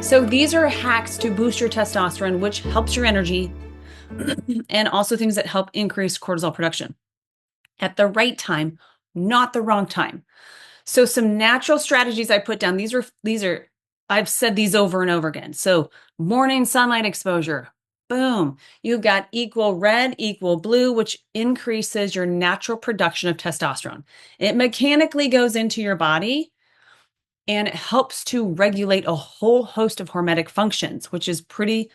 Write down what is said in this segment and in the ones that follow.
So these are hacks to boost your testosterone, which helps your energy, and also things that help increase cortisol production at the right time, not the wrong time. So some natural strategies I put down. These are I've said these over and over again. So morning sunlight exposure. Boom. You've got equal red, equal blue, which increases your natural production of testosterone. It mechanically goes into your body and it helps to regulate a whole host of hormetic functions, which is pretty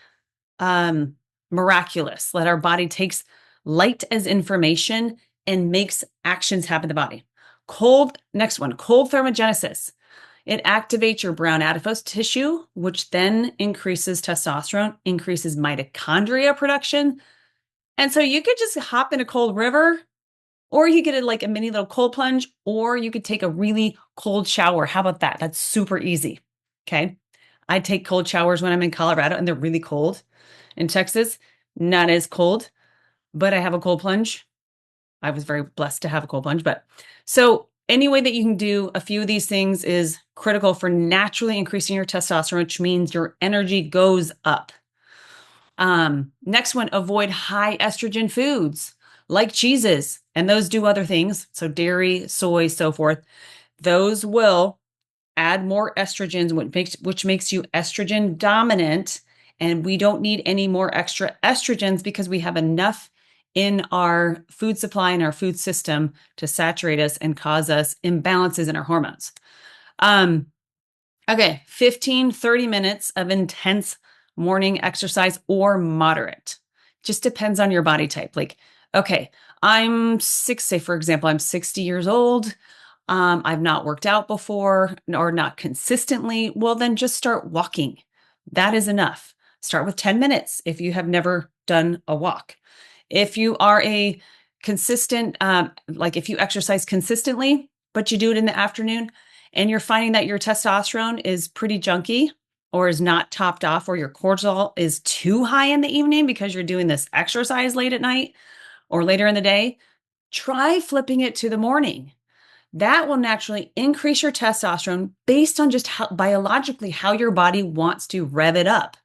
um, miraculous. That our body takes light as information and makes actions happen in the body. Next one, cold thermogenesis. It activates your brown adipose tissue, which then increases testosterone, increases mitochondria production. And so you could just hop in a cold river, or you get like a mini little cold plunge, or you could take a really cold shower. How about that? That's super easy. Okay. I take cold showers when I'm in Colorado and they're really cold. In Texas, not as cold, but I have a cold plunge. I was very blessed to have a cold plunge. But so any way that you can do a few of these things is critical for naturally increasing your testosterone, which means your energy goes up. Next one, avoid high estrogen foods like cheeses, and those do other things. So dairy, soy, so forth. Those will add more estrogens, which makes you estrogen dominant. And we don't need any more extra estrogens because we have enough in our food supply and our food system to saturate us and cause us imbalances in our hormones. Okay, 15, 30 minutes of intense morning exercise or moderate. Just depends on your body type. Like, okay, say for example, I'm 60 years old. I've not worked out before or not consistently. Well, then just start walking. That is enough. Start with 10 minutes if you have never done a walk. If you are a consistent, like if you exercise consistently, but you do it in the afternoon and you're finding that your testosterone is pretty junky or is not topped off, or your cortisol is too high in the evening because you're doing this exercise late at night or later in the day, try flipping it to the morning. That will naturally increase your testosterone based on just biologically how your body wants to rev it up.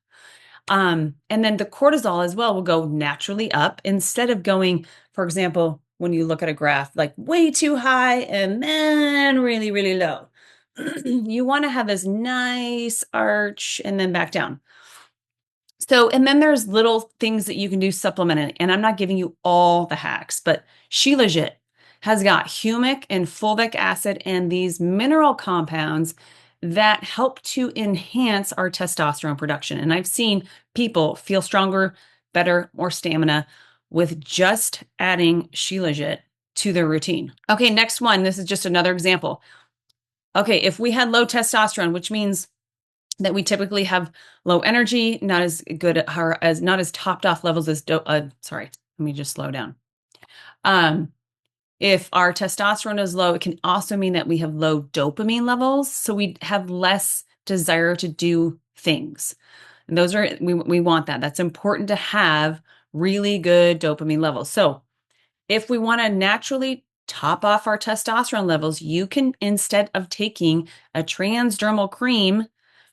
And then the cortisol as well will go naturally up instead of going, for example, when you look at a graph, like way too high and then really, really low. You want to have this nice arch and then back down. So, and then there's little things that you can do supplementing. And I'm not giving you all the hacks, but shilajit has got humic and fulvic acid and these mineral compounds that help to enhance our testosterone production. And I've seen people feel stronger, better, more stamina with just adding shilajit to their routine. Okay, next one. This is just another example. Okay, if we had low testosterone, which means that we typically have low energy, not as good as not as topped off levels as sorry, let me just slow down. If our testosterone is low, it can also mean that we have low dopamine levels, so we have less desire to do things. And those are we want that. That's important to have really good dopamine levels. So, if we want to naturally top off our testosterone levels, you can, instead of taking a transdermal cream,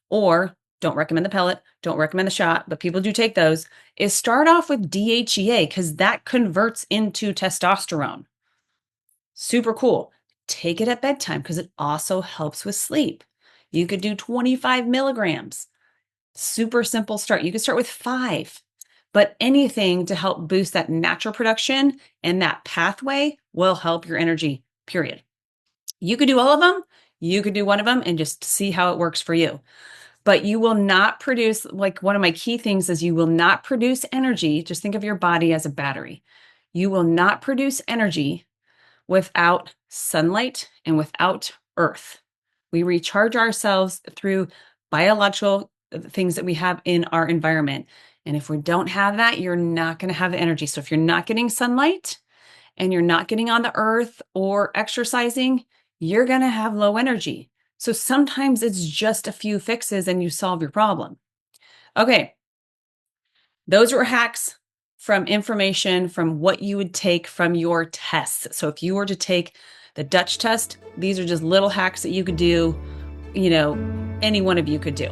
or don't recommend the pellet, don't recommend the shot, but people do take those, is start off with DHEA because that converts into testosterone. Super cool. Take it at bedtime because it also helps with sleep. You could do 25 milligrams. Super simple start. You could start with 5, but anything to help boost that natural production and that pathway will help your energy, period. You could do all of them. You could do one of them and just see how it works for you. But you will not produce, like one of my key things is you will not produce energy. Just think of your body as a battery. You will not produce energy without sunlight and without earth. We recharge ourselves through biological things that we have in our environment. And if we don't have that, you're not going to have the energy. So if you're not getting sunlight and you're not getting on the earth or exercising, you're going to have low energy. So sometimes it's just a few fixes and you solve your problem. Okay. Those were hacks from information from what you would take from your tests. So if you were to take the Dutch test, these are just little hacks that you could do, any one of you could do.